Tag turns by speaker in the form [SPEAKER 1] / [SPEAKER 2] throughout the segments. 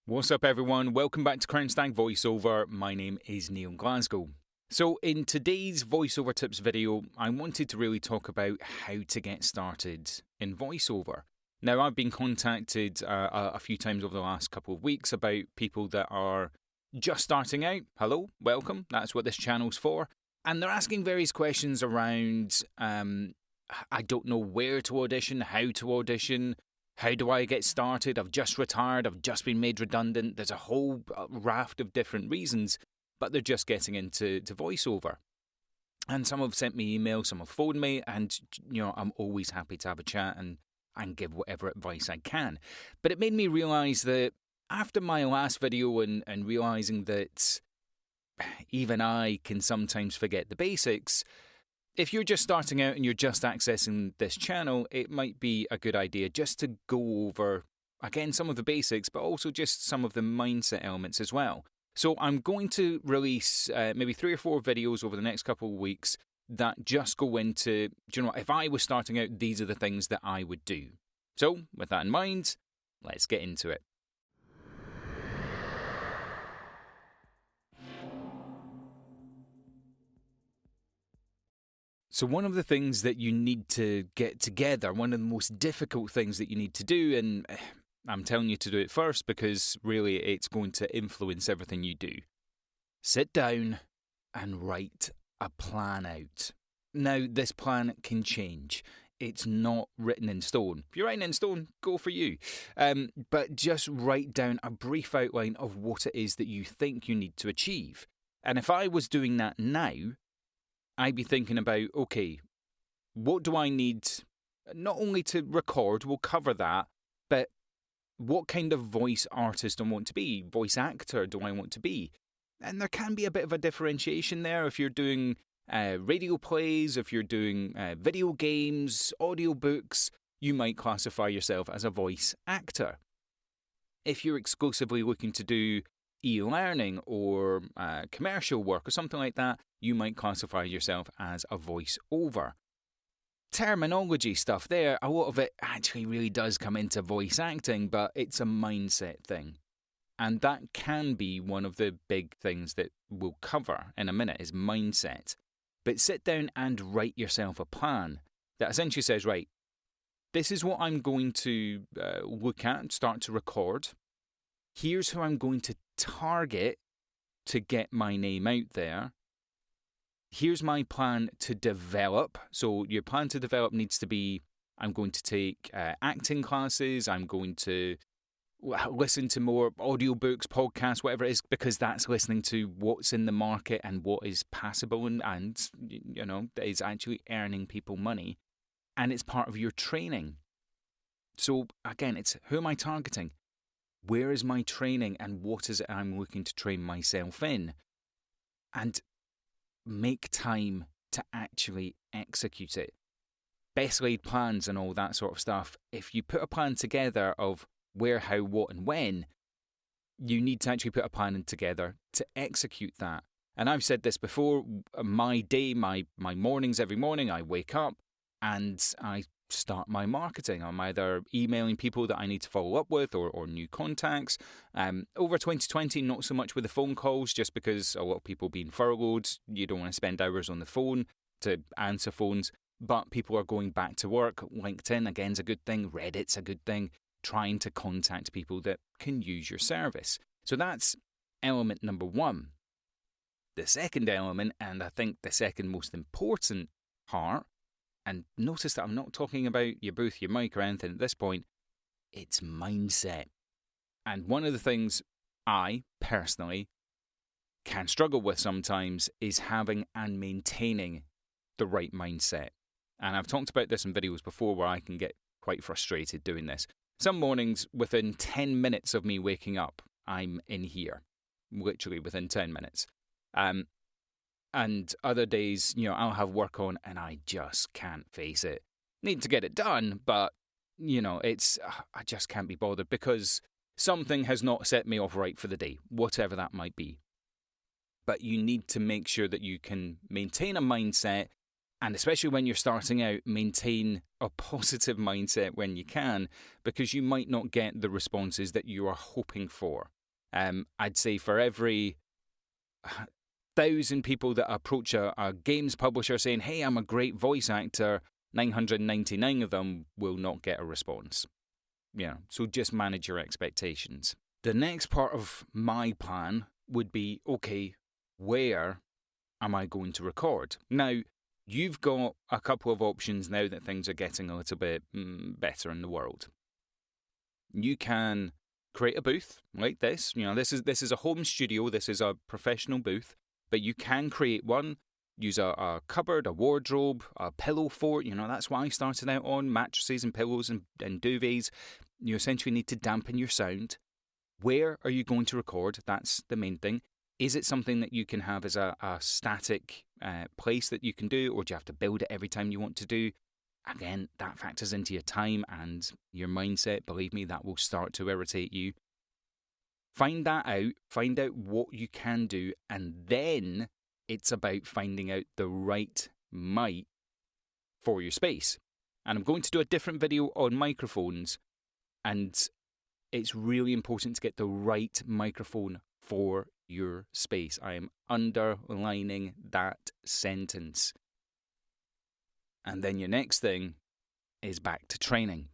[SPEAKER 1] What's up, everyone? Welcome back to Stag voiceover. My name is Neil Glasgow. So in today's voiceover tips video, I wanted to really talk about how to get started in voiceover. Now, I've been contacted a few times over the last couple of weeks about people that are just starting out. Hello, welcome. That's what this channel's for. And they're asking various questions around, I don't know where to audition, how to audition. How do I get started? I've just retired. I've just been made redundant. There's a whole raft of different reasons, but they're just getting into voiceover. And some have sent me emails, some have phoned me, and I'm always happy to have a chat and give whatever advice I can. But it made me realise that after my last video and realising that even I can sometimes forget the basics, if you're just starting out and you're just accessing this channel, it might be a good idea just to go over, again, some of the basics, but also just some of the mindset elements as well. So I'm going to release maybe 3 or 4 videos over the next couple of weeks that just go into, if I was starting out, these are the things that I would do. So with that in mind, let's get into it. So one of the things that you need to get together, one of the most difficult things that you need to do, and I'm telling you to do it first because really it's going to influence everything you do. Sit down and write a plan out. Now, this plan can change. It's not written in stone. If you're writing in stone, go for you. But just write down a brief outline of what it is that you think you need to achieve. And if I was doing that now, I'd be thinking about, okay, what do I need not only to record, we'll cover that, but what kind of voice artist do I want to be? Voice actor do I want to be? And there can be a bit of a differentiation there if you're doing radio plays, if you're doing video games, audiobooks, you might classify yourself as a voice actor. If you're exclusively looking to do e-learning or commercial work or something like that, you might classify yourself as a voiceover. Terminology stuff there, a lot of it actually really does come into voice acting, but it's a mindset thing. And that can be one of the big things that we'll cover in a minute, is mindset. But sit down and write yourself a plan that essentially says, right, this is what I'm going to look at, start to record. Here's who I'm going to target to get my name out there. Here's my plan to develop. So your plan to develop needs to be, I'm going to take acting classes, I'm going to listen to more audiobooks, podcasts, whatever it is, because that's listening to what's in the market and what is passable and is actually earning people money. And it's part of your training. So again, it's who am I targeting? Where is my training and what is it I'm looking to train myself in? And make time to actually execute it. Best laid plans and all that sort of stuff. If you put a plan together of where, how, what, and when, you need to actually put a plan together to execute that. And I've said this before, my day, my mornings, every morning, I wake up and I start my marketing. I'm either emailing people that I need to follow up with or new contacts. Over 2020, not so much with the phone calls, just because a lot of people being furloughed, you don't want to spend hours on the phone to answer phones, but people are going back to work. LinkedIn, again, is a good thing. Reddit's a good thing. Trying to contact people that can use your service. So that's element number 1. The second element, and I think the second most important part, and notice that I'm not talking about your booth, your mic, or anything at this point. It's mindset. And one of the things I, personally, can struggle with sometimes is having and maintaining the right mindset. And I've talked about this in videos before where I can get quite frustrated doing this. Some mornings, within 10 minutes of me waking up, I'm in here. Literally within 10 minutes. And other days, I'll have work on and I just can't face it. Need to get it done, but, I just can't be bothered because something has not set me off right for the day, whatever that might be. But you need to make sure that you can maintain a mindset And especially when you're starting out, maintain a positive mindset when you can, because you might not get the responses that you are hoping for. I'd say for every 1,000 people that approach a games publisher saying, hey, I'm a great voice actor, 999 of them will not get a response. So just manage your expectations. The next part of my plan would be, okay, where am I going to record? Now, you've got a couple of options now that things are getting a little bit better in the world. You can create a booth like this. This is a home studio. This is a professional booth, but you can create one. Use a cupboard, a wardrobe, a pillow fort. That's what I started out on, mattresses and pillows and duvets. You essentially need to dampen your sound. Where are you going to record? That's the main thing. Is it something that you can have as a static place that you can do, or do you have to build it every time you want to do? Again, that factors into your time and your mindset. Believe me, that will start to irritate you. Find that out. Find out what you can do, and then it's about finding out the right mic for your space. And I'm going to do a different video on microphones, and it's really important to get the right microphone for your space. I am underlining that sentence. And then your next thing is back to training.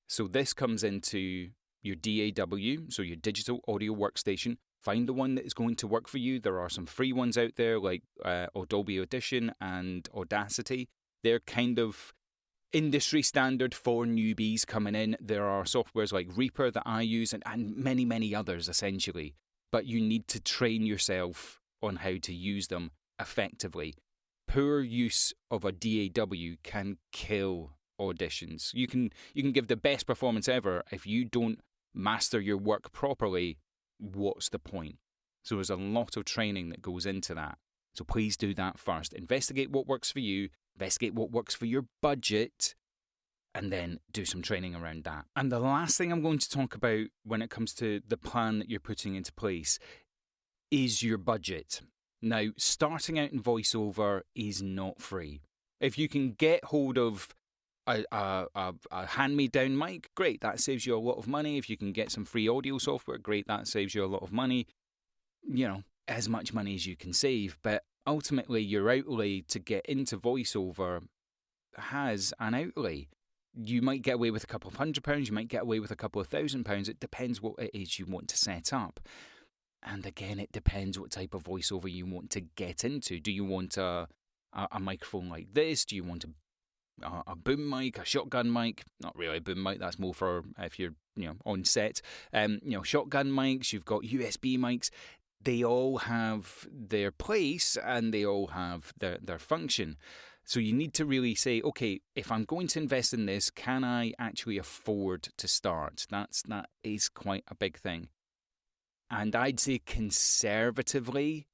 [SPEAKER 1] So this comes into your DAW, so your digital audio workstation. Find the one that is going to work for you. There are some free ones out there like Adobe Audition and Audacity. They're kind of industry standard for newbies coming in. There are softwares like Reaper that I use and many, many others essentially. But you need to train yourself on how to use them effectively. Poor use of a DAW can kill auditions. You can give the best performance ever. If you don't master your work properly, what's the point? So there's a lot of training that goes into that. So please do that first. Investigate what works for you, investigate what works for your budget, and then do some training around that. And the last thing I'm going to talk about when it comes to the plan that you're putting into place is your budget. Now, starting out in voiceover is not free. If you can get hold of a hand-me-down mic, great, that saves you a lot of money. If you can get some free audio software, great, that saves you a lot of money. As much money as you can save. But ultimately, your outlay to get into voiceover has an outlay. You might get away with a couple of £100, you might get away with a couple of £1,000. It depends what it is you want to set up. And again, it depends what type of voiceover you want to get into. Do you want a microphone like this? Do you want a boom mic, a shotgun mic? Not really a boom mic, that's more for if you're on set. Shotgun mics, you've got USB mics. They all have their place and they all have their function. So you need to really say, okay, if I'm going to invest in this, can I actually afford to start? That is quite a big thing. And I'd say conservatively,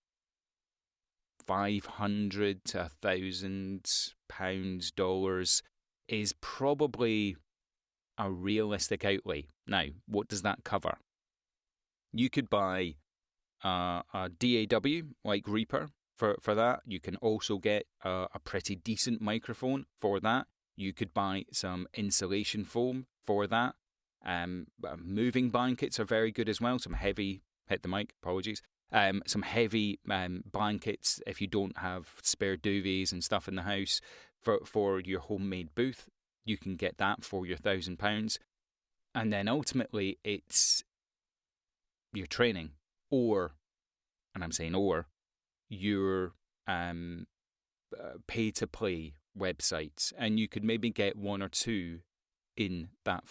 [SPEAKER 1] $500 to £1,000, dollars is probably a realistic outlay. Now, what does that cover? You could buy a DAW like Reaper for that. You can also get a pretty decent microphone for that. You could buy some insulation foam for that. Moving blankets are very good as well. Some heavy, hit the mic, apologies. Some heavy blankets if you don't have spare duvets and stuff in the house for your homemade booth. You can get that for your £1,000. And then ultimately it's your training or, and I'm saying or, your pay-to-play websites. And you could maybe get one or two in that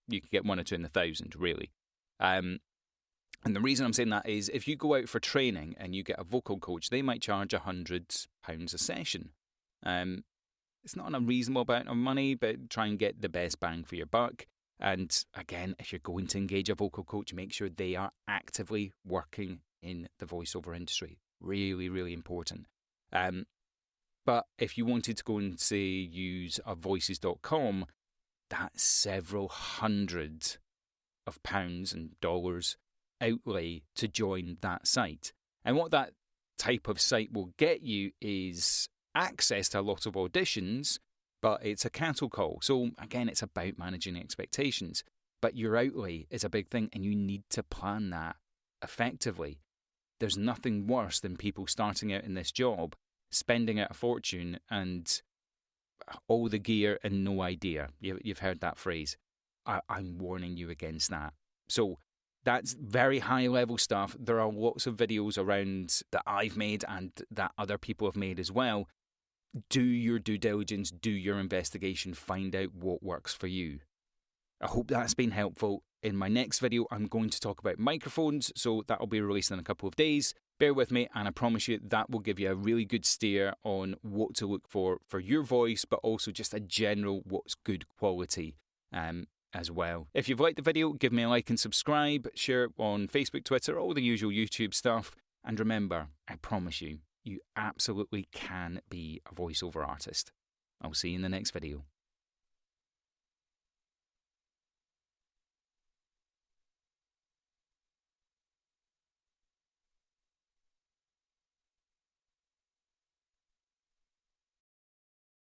[SPEAKER 1] you could get one or two in the 1,000, really. And the reason I'm saying that is if you go out for training and you get a vocal coach, they might charge £100 a session. It's not an unreasonable amount of money, but try and get the best bang for your buck. And again, if you're going to engage a vocal coach, make sure they are actively working in the voiceover industry. Really, really important. But if you wanted to go and, say, use a voices.com, that's several hundred of pounds and dollars outlay to join that site. And what that type of site will get you is access to a lot of auditions, but it's a cattle call. So again, it's about managing expectations. But your outlay is a big thing, and you need to plan that effectively. There's nothing worse than people starting out in this job, spending out a fortune, and all the gear and no idea. You've heard that phrase. I'm warning you against that. So that's very high level stuff. There are lots of videos around that I've made and that other people have made as well. Do your due diligence, do your investigation, find out what works for you. I hope that's been helpful. In my next video, I'm going to talk about microphones, so that will be released in a couple of days. Bear with me, and I promise you that will give you a really good steer on what to look for your voice, but also just a general what's good quality as well. If you've liked the video, give me a like and subscribe, share it on Facebook, Twitter, all the usual YouTube stuff. And remember, I promise you, you absolutely can be a voiceover artist. I'll see you in the next video.